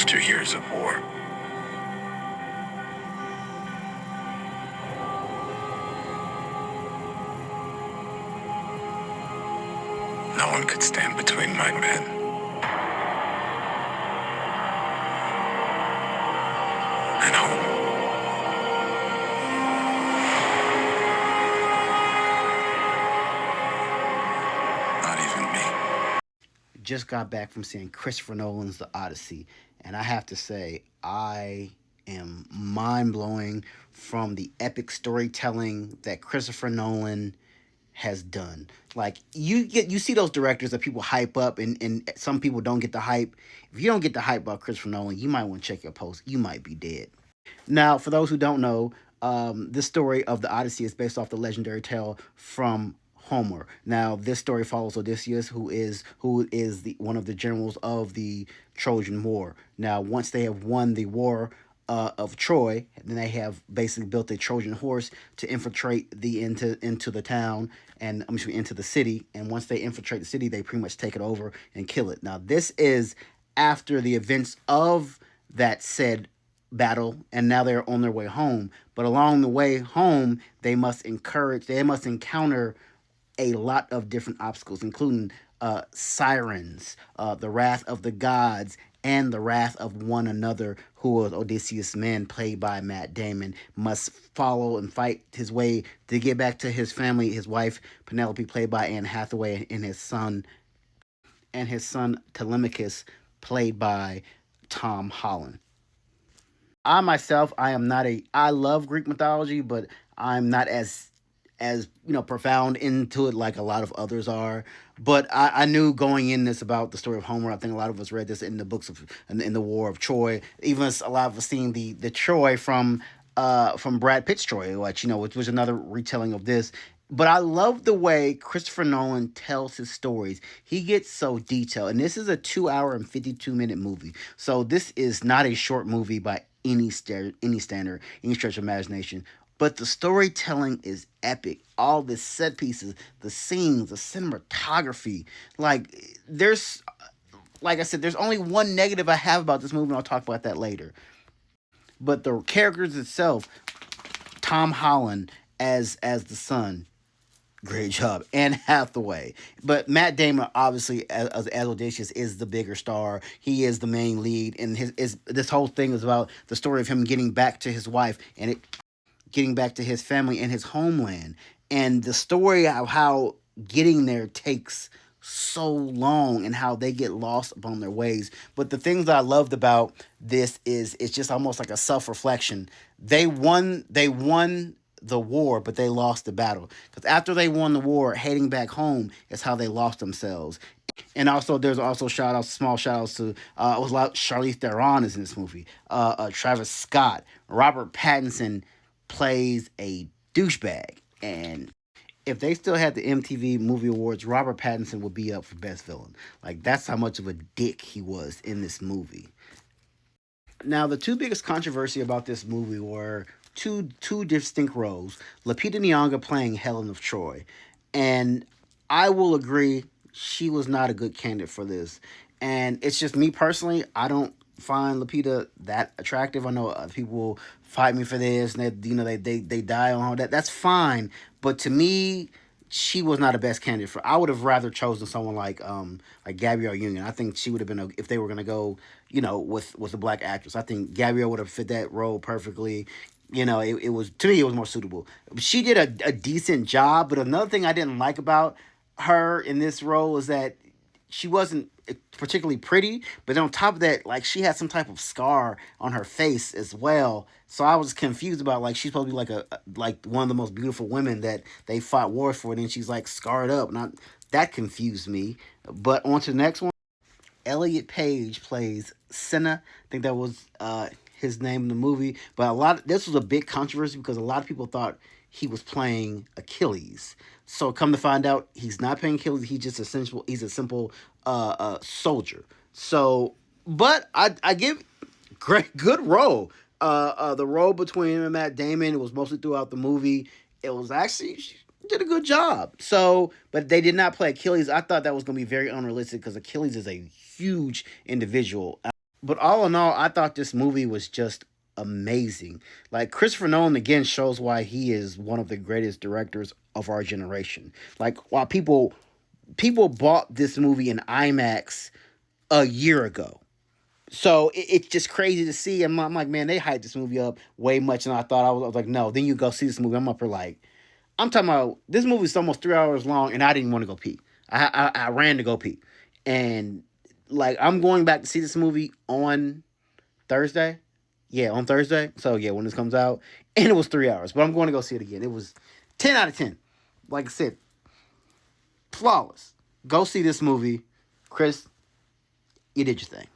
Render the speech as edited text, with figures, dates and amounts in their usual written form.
after years of war. No one could stand between my men and home. Not even me. Just got back from seeing Christopher Nolan's The Odyssey, and I have to say, I am mind blowing from the epic storytelling that Christopher Nolan has done. Like you see those directors that people hype up, and some people don't get the hype. If you don't get the hype about Christopher Nolan, you might want to check your post. You might be dead. Now, for those who don't know, this story of the Odyssey is based off the legendary tale from Homer. Now, this story follows Odysseus, who is the one of the generals of the Trojan War. Now, once they have won the war of Troy, then they have basically built a Trojan horse to infiltrate into the town and I'm sorry, into the city. And once they infiltrate the city, they pretty much take it over and kill it. Now, this is after the events of that said battle, and now they're on their way home. But along the way home, they must encounter a lot of different obstacles, including sirens, the wrath of the gods, and the wrath of one another, who was Odysseus' men, played by Matt Damon, must follow and fight his way to get back to his family, his wife Penelope, played by Anne Hathaway, and his son Telemachus, played by Tom Holland. I myself, I love Greek mythology, but I'm not as profound into it like a lot of others are. But I knew going in this about the story of Homer. I think a lot of us read this in the books of in the War of Troy. Even a lot of us seen the Troy from Brad Pitt's Troy, which was another retelling of this. But I love the way Christopher Nolan tells his stories. He gets so detailed, and this is a 2 hour and 52 minute movie. So this is not a short movie by any standard, any stretch of imagination. But the storytelling is epic. All the set pieces, the scenes, the cinematography. Like I said, there's only one negative I have about this movie, and I'll talk about that later. But the characters itself, Tom Holland as the son, great job. Anne Hathaway. But Matt Damon, obviously, as Odysseus, is the bigger star. He is the main lead. And this whole thing is about the story of him getting back to his wife and getting back to his family and his homeland. And the story of how getting there takes so long and how they get lost upon their ways. But the things that I loved about this is it's just almost like a self-reflection. They won the war, but they lost the battle. Because after they won the war, heading back home is how they lost themselves. And also, there's also small shout outs to it was like Charlize Theron is in this movie. Travis Scott, Robert Pattinson plays a douchebag, and if they still had the MTV Movie Awards, Robert Pattinson would be up for Best Villain. Like that's how much of a dick he was in this movie. Now, the two biggest controversy about this movie were two distinct roles. Lupita Nyong'o playing Helen of Troy, and I will agree she was not a good candidate for this. And it's just me personally. I don't find Lupita that attractive. I know other people will fight me for this, and they die on her. That's fine, but to me, she was not a best candidate for. I would have rather chosen someone like Gabrielle Union. I think she would have been if they were gonna go with a black actress. I think Gabrielle would have fit that role perfectly. It was to me it was more suitable. She did a decent job, but another thing I didn't like about her in this role is that she wasn't particularly pretty, but on top of that, like she had some type of scar on her face as well. So I was confused about like she's supposed to be like one of the most beautiful women that they fought wars for, and then she's like scarred up. Not that confused me. But on to the next one. Elliot Page plays Senna. I think that was his name in the movie. But this was a big controversy because a lot of people thought he was playing Achilles. So come to find out, he's not playing Achilles. He's a simple soldier. So, but I give good role. The role between him and Matt Damon, it was mostly throughout the movie. It was actually she did a good job. So, but they did not play Achilles. I thought that was going to be very unrealistic because Achilles is a huge individual. But all in all, I thought this movie was just amazing. Like Christopher Nolan again shows why he is one of the greatest directors of our generation. Like while people bought this movie in IMAX a year ago. So it's just crazy to see. I'm like, man, they hyped this movie up way much than I thought. I was like, no. Then you go see this movie. I'm up for like, I'm talking about this movie's almost 3 hours long, and I didn't want to go pee. I ran to go pee, and like I'm going back to see this movie on Thursday. Yeah, on Thursday. So yeah, when this comes out, and it was 3 hours, but I'm going to go see it again. It was 10 out of 10. Like I said, flawless. Go see this movie, Chris. You did your thing.